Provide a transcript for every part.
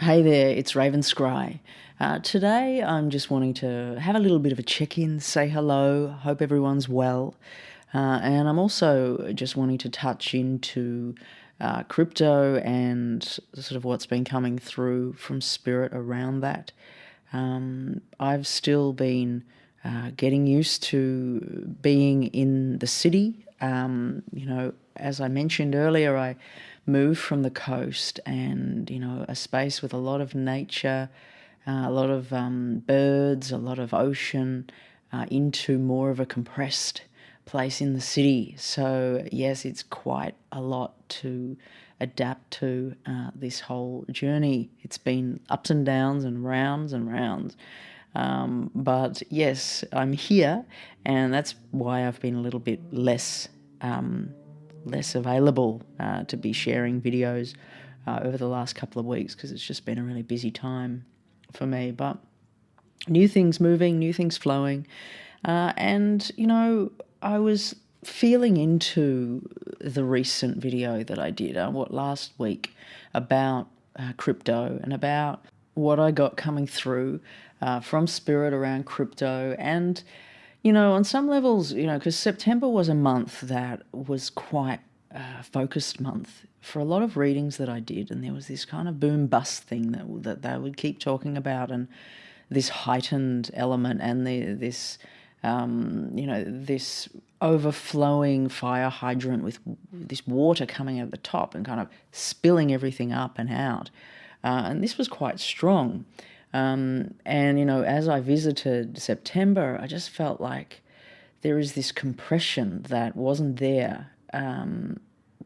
Hey there, it's Raven Scry. Today I'm just wanting to have a little bit of a check-in, say hello, hope everyone's well. And I'm also just wanting to touch into crypto and sort of what's been coming through from Spirit around that. I've still been getting used to being in the city. As I mentioned earlier, I moved from the coast and, a space with a lot of nature, a lot of birds, a lot of ocean, into more of a compressed place in the city. So, yes, it's quite a lot to adapt to this whole journey. It's been ups and downs and rounds and rounds. But yes, I'm here, and that's why I've been a little bit less available to be sharing videos over the last couple of weeks, because it's just been a really busy time for me. But new things moving, new things flowing. I was feeling into the recent video that I did last week about crypto and about what I got coming through from Spirit around crypto. And on some levels, because September was a month that was quite a focused month for a lot of readings that I did, and there was this kind of boom bust thing that they would keep talking about, and this heightened element, and this overflowing fire hydrant with this water coming out the top and kind of spilling everything up and out, and this was quite strong. As I visited September, I just felt like there is this compression that wasn't there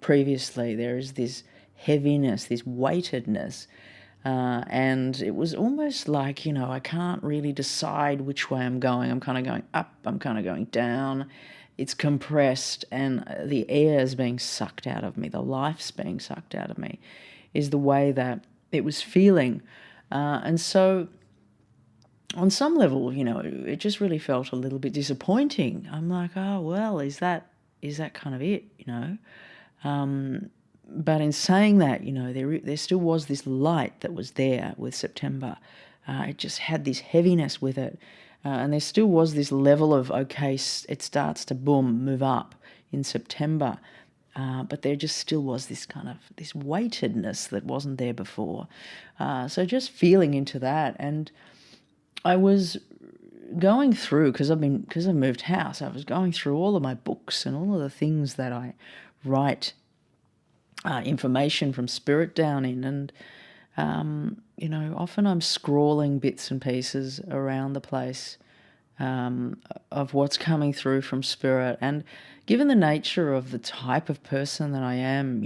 previously. There is this heaviness, this weightedness, and it was almost like, I can't really decide which way I'm going. I'm kind of going up, I'm kind of going down. It's compressed, and the air is being sucked out of me. The life's being sucked out of me is the way that it was feeling. And so on some level, it just really felt a little bit disappointing. I'm like, oh, well, is that kind of it, But in saying that, there still was this light that was there with September. It just had this heaviness with it. And there still was this level of, okay, it starts to boom, move up in September. But there just still was this kind of this weightedness that wasn't there before. So just feeling into that. And I was going through, because I've moved house, I was going through all of my books and all of the things that I write information from Spirit down in. And, often I'm scrawling bits and pieces around the place of what's coming through from Spirit. And given the nature of the type of person that I am,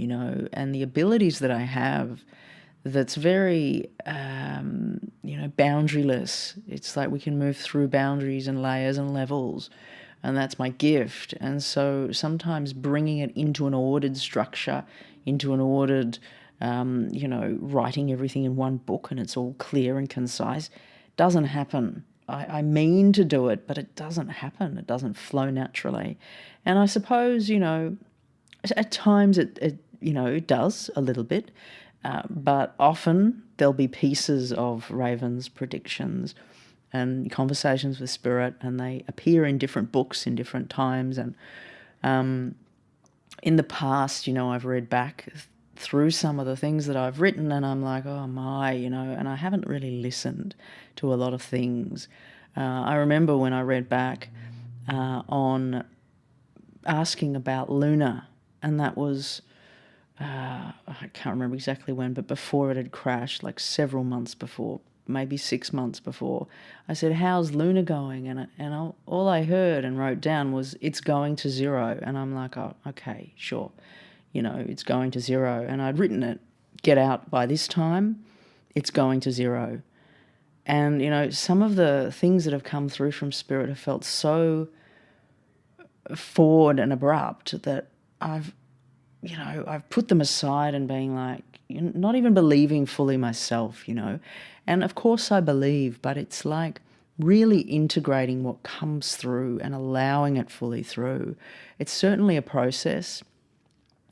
and the abilities that I have, that's very, boundaryless. It's like we can move through boundaries and layers and levels, and that's my gift. And so sometimes bringing it into an ordered structure, into an ordered, writing everything in one book and it's all clear and concise, doesn't happen. I mean to do it, but it doesn't happen. It doesn't flow naturally. And I suppose, at times it does a little bit, but often there'll be pieces of Raven's predictions and conversations with Spirit, and they appear in different books in different times. And in the past, I've read back through some of the things that I've written, and I'm like, oh my, and I haven't really listened to a lot of things. I remember when I read back on asking about Luna, and that was, I can't remember exactly when, but before it had crashed, like several months before, maybe 6 months before. I said, how's Luna going? And all I heard and wrote down was, it's going to zero. And I'm like, oh, okay, sure. It's going to zero. And I'd written it, get out by this time, it's going to zero. And, some of the things that have come through from Spirit have felt so forward and abrupt that I've put them aside and being like, not even believing fully myself, And of course I believe, but it's like really integrating what comes through and allowing it fully through. It's certainly a process,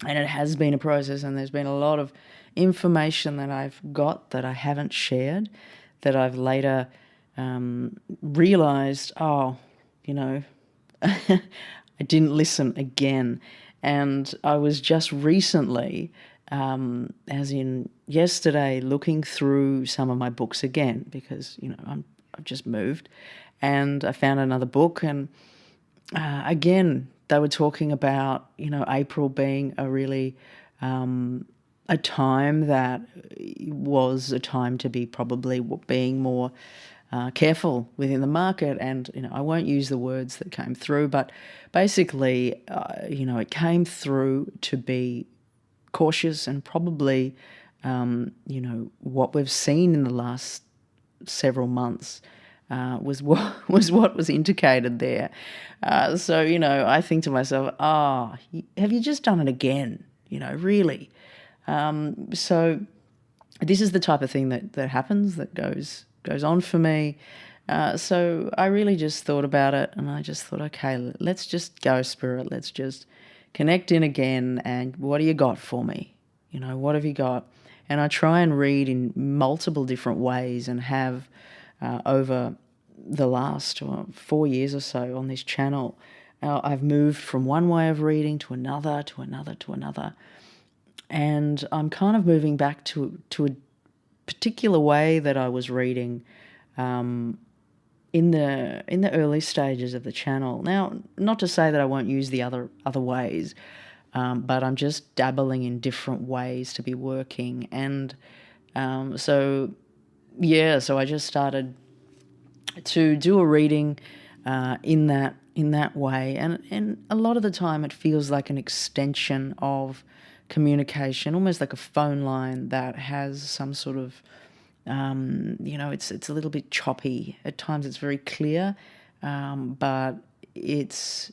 and it has been a process, and there's been a lot of information that I've got that I haven't shared, that I've later realized, I didn't listen again. And I was just recently, as in yesterday, looking through some of my books again because, I've just moved, and I found another book, and again, they were talking about, April being a really a time that was a time to be probably being more careful within the market. And, I won't use the words that came through, but basically, it came through to be cautious, and probably, what we've seen in the last several months was what was indicated there. So, I think to myself, have you just done it again? Really? So this is the type of thing that happens, that goes on for me. So I really just thought about it, and I just thought, okay, let's just go, Spirit. Let's just connect in again. And what do you got for me? What have you got? And I try and read in multiple different ways, and have over the last 4 years or so on this channel, I've moved from one way of reading to another, to another, to another. And I'm kind of moving back to a particular way that I was reading in the early stages of the channel. Now, not to say that I won't use the other ways, but I'm just dabbling in different ways to be working. And so I just started to do a reading in that way, and a lot of the time it feels like an extension of communication, almost like a phone line that has some sort of it's a little bit choppy. At times it's very clear, but it's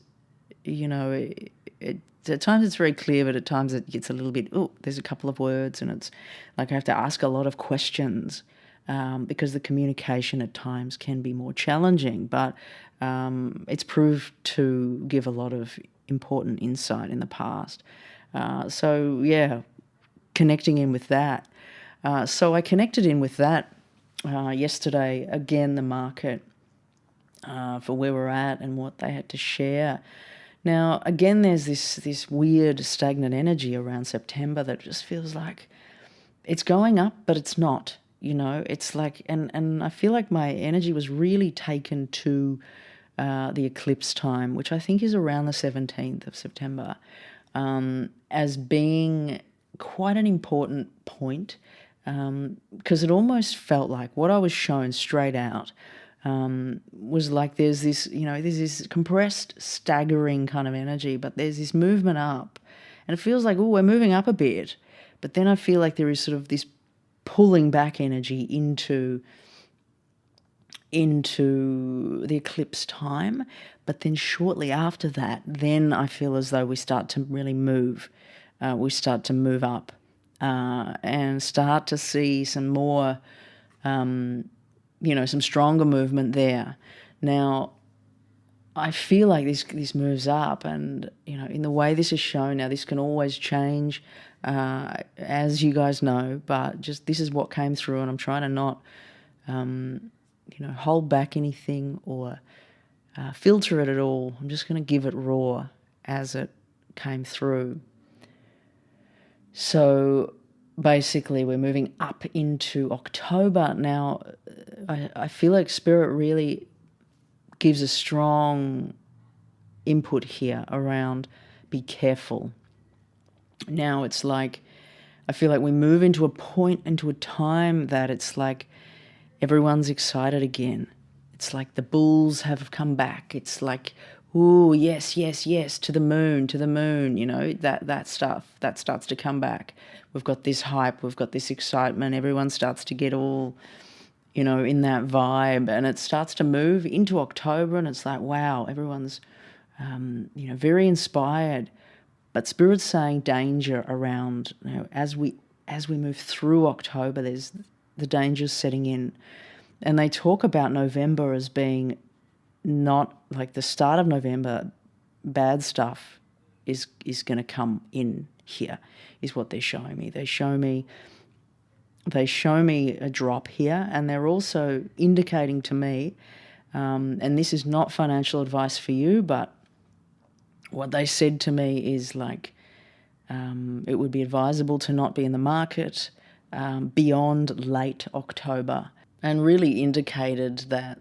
at times it's very clear, but at times it gets a little bit, there's a couple of words, and it's like I have to ask a lot of questions because the communication at times can be more challenging, but it's proved to give a lot of important insight in the past. Connecting in with that. So I connected in with that yesterday. Again, the market for where we're at and what they had to share. Now, again, there's this weird stagnant energy around September that just feels like it's going up, but it's not. It's like, and I feel like my energy was really taken to the eclipse time, which I think is around the 17th of September, as being quite an important point, because it almost felt like what I was shown straight out was like there's this compressed, staggering kind of energy, but there's this movement up, and it feels like, we're moving up a bit, but then I feel like there is sort of this pulling back energy into the eclipse time. But then shortly after that, then I feel as though we start to really move. We start to move up and start to see some more, some stronger movement there. Now, I feel like this moves up, and, in the way this is shown now, this can always change, as you guys know, but just this is what came through, and I'm trying to not, hold back anything or filter it at all. I'm just going to give it raw as it came through. So basically we're moving up into October. Now, I feel like Spirit really gives a strong input here around be careful. Now it's like, I feel like we move into a time that it's like everyone's excited again. It's like the bulls have come back. It's like, ooh, yes, yes, yes, to the moon, that stuff, that starts to come back. We've got this hype, we've got this excitement, everyone starts to get all, in that vibe, and it starts to move into October, and it's like, wow, everyone's, very inspired. But Spirit's saying danger around, as we move through October, there's the dangers setting in. And they talk about November as being not like the start of November, bad stuff is going to come in here, is what they're showing me. They show me they show me a drop here, and they're also indicating to me, and this is not financial advice for you, but what they said to me is like, it would be advisable to not be in the market beyond late October, and really indicated that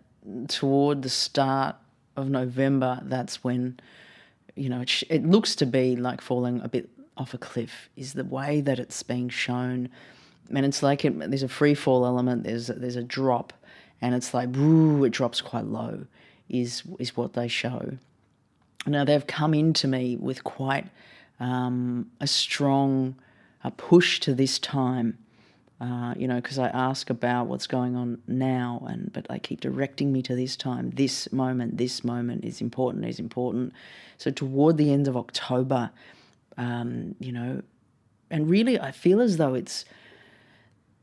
toward the start of November, that's when, it looks to be like falling a bit off a cliff, is the way that it's being shown. And it's like there's a free fall element, there's a drop, and it's like, woo, it drops quite low, is what they show. Now, they've come into me with quite a strong push to this time, because I ask about what's going on now, but they keep directing me to this time. This moment is important. So toward the end of October, and really I feel as though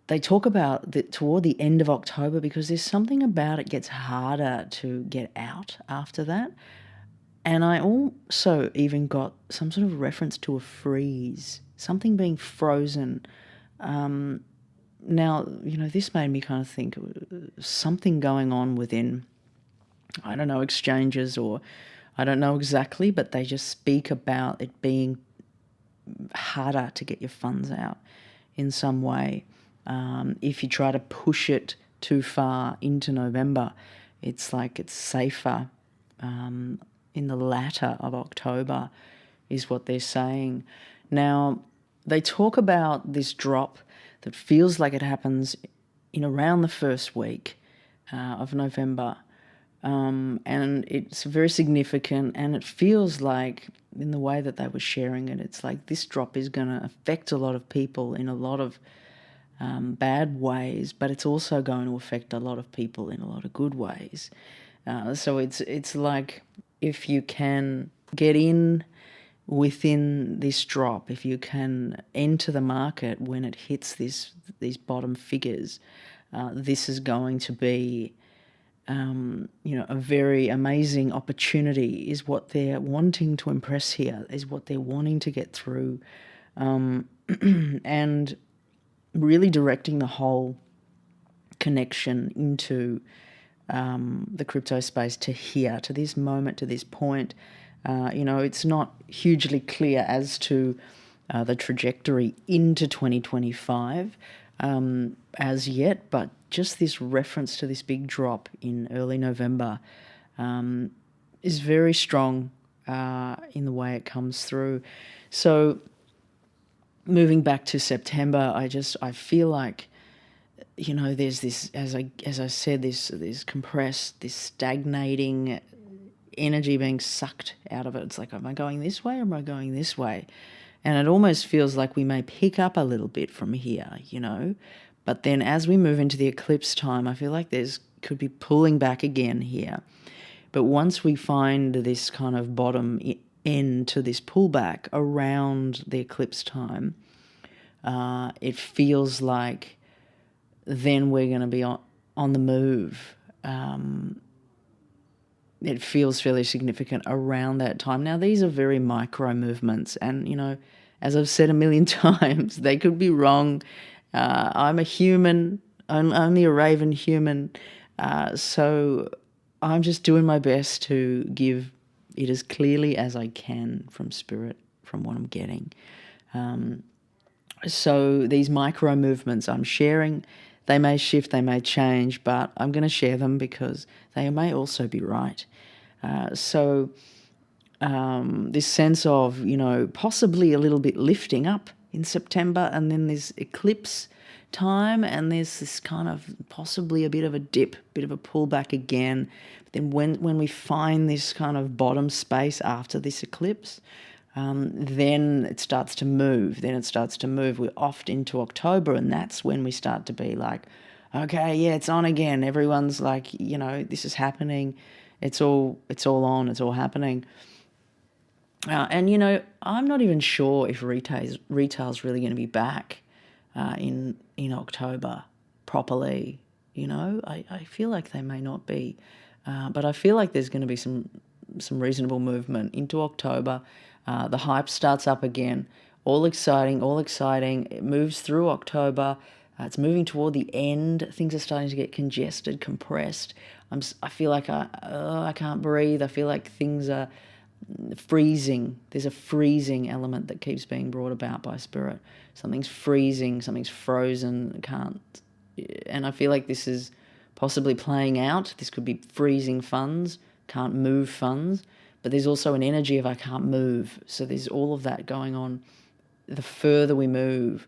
they talk about toward the end of October, because there's something about it gets harder to get out after that. And I also even got some sort of reference to a freeze, something being frozen. Now, this made me kind of think something going on within, I don't know, exchanges, or I don't know exactly, but they just speak about it being harder to get your funds out in some way. If you try to push it too far into November, it's like it's safer in the latter of October, is what they're saying. Now, they talk about this drop that feels like it happens in around the first week of November, and it's very significant, and it feels like, in the way that they were sharing it, it's like this drop is going to affect a lot of people in a lot of bad ways, but it's also going to affect a lot of people in a lot of good ways. So it's like, if you can get in within this drop, if you can enter the market when it hits these bottom figures, this is going to be a very amazing opportunity, is what they're wanting to impress here, is what they're wanting to get through, and really directing the whole connection into the crypto space to here, to this moment, to this point. It's not hugely clear as to the trajectory into 2025 as yet, but just this reference to this big drop in early November is very strong in the way it comes through. So moving back to September, I feel like, there's this, as I said, this compressed, this stagnating energy being sucked out of it. It's like, am I going this way or am I going this way? And it almost feels like we may pick up a little bit from here, But then as we move into the eclipse time, I feel like could be pulling back again here. But once we find this kind of bottom end to this pullback around the eclipse time, it feels like then we're going to be on the move. It feels fairly significant around that time. Now, these are very micro movements, and, as I've said a million times, they could be wrong. I'm a human, only a raven human, so I'm just doing my best to give it as clearly as I can from spirit, from what I'm getting. So these micro movements I'm sharing, they may shift, they may change, but I'm going to share them because they may also be right. So this sense of, possibly a little bit lifting up in September, and then there's eclipse time, and there's this kind of possibly a bit of a dip, bit of a pullback again. But then when we find this kind of bottom space after this eclipse, then it starts to move. We're off into October, and that's when we start to be like, okay, yeah, it's on again. Everyone's like, this is happening. It's all on. It's all happening. And I'm not even sure if retail's really going to be back in October properly. I feel like they may not be, but I feel like there's going to be some reasonable movement into October. The hype starts up again. All exciting. It moves through October. It's moving toward the end. Things are starting to get congested, compressed. I feel like I can't breathe. I feel like things are freezing. There's a freezing element that keeps being brought about by Spirit. Something's freezing, something's frozen, and I feel like this is possibly playing out. This could be freezing funds, can't move funds, but there's also an energy of I can't move. So there's all of that going on. The further we move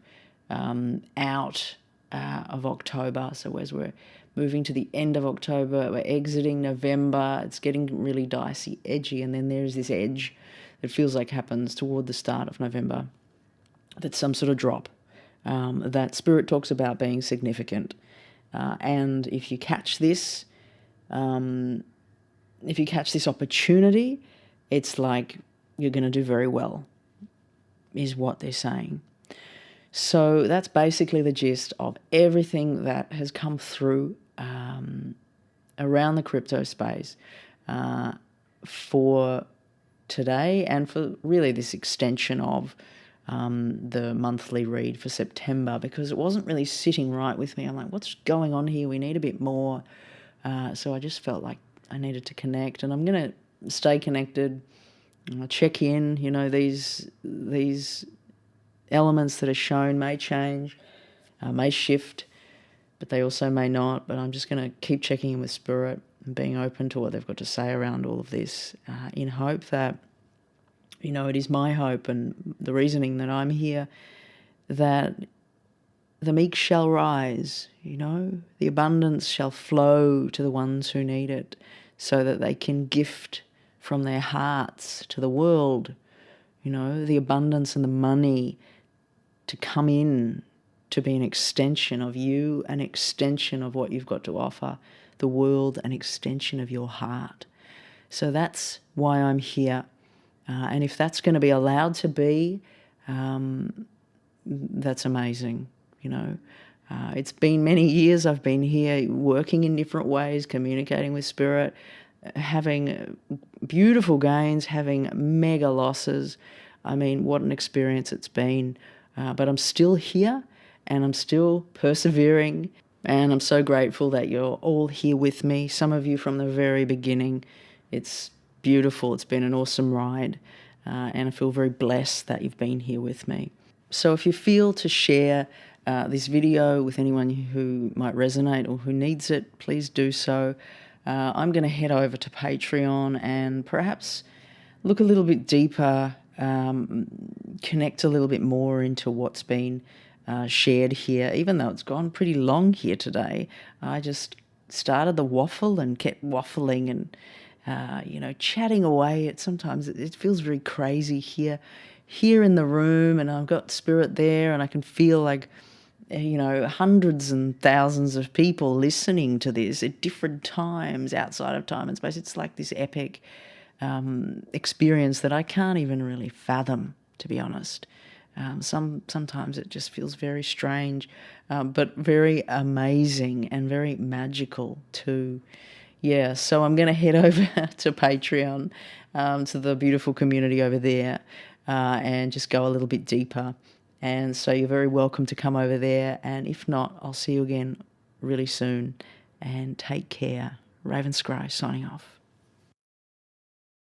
out of October, so as we're moving to the end of October, we're exiting November, it's getting really dicey, edgy, and then there's this edge that feels like happens toward the start of November. That's some sort of drop that Spirit talks about being significant. And if you catch this, opportunity, it's like you're going to do very well, is what they're saying. So that's basically the gist of everything that has come through around the crypto space for today, and for really this extension of the monthly read for September, because it wasn't really sitting right with me. I'm like, what's going on here? We need a bit more. So I just felt like I needed to connect, and I'm going to stay connected. I'll check in. These elements that are shown may change, may shift, but they also may not. But I'm just going to keep checking in with Spirit and being open to what they've got to say around all of this, in hope that, it is my hope and the reasoning that I'm here, that the meek shall rise, the abundance shall flow to the ones who need it, so that they can gift from their hearts to the world, the abundance and the money to come in, to be an extension of you, an extension of what you've got to offer the world, an extension of your heart. So that's why I'm here. And if that's going to be allowed to be, that's amazing, It's been many years I've been here working in different ways, communicating with Spirit, having beautiful gains, having mega losses. I mean, what an experience it's been. But I'm still here, and I'm still persevering, and I'm so grateful that you're all here with me, some of you from the very beginning. It's beautiful. It's been an awesome ride, and I feel very blessed that you've been here with me. So if you feel to share this video with anyone who might resonate or who needs it, please do so. I'm going to head over to Patreon and perhaps look a little bit deeper, connect a little bit more into what's been shared here. Even though it's gone pretty long here today, I just started the waffle and kept waffling and chatting away. Sometimes it feels very crazy here in the room, and I've got Spirit there, and I can feel like hundreds and thousands of people listening to this at different times outside of time and space. It's like this epic experience that I can't even really fathom, to be honest. Sometimes it just feels very strange, but very amazing and very magical too. Yeah, so I'm going to head over to Patreon, to the beautiful community over there, and just go a little bit deeper. And so you're very welcome to come over there. And if not, I'll see you again really soon. And take care. Raven Scry signing off.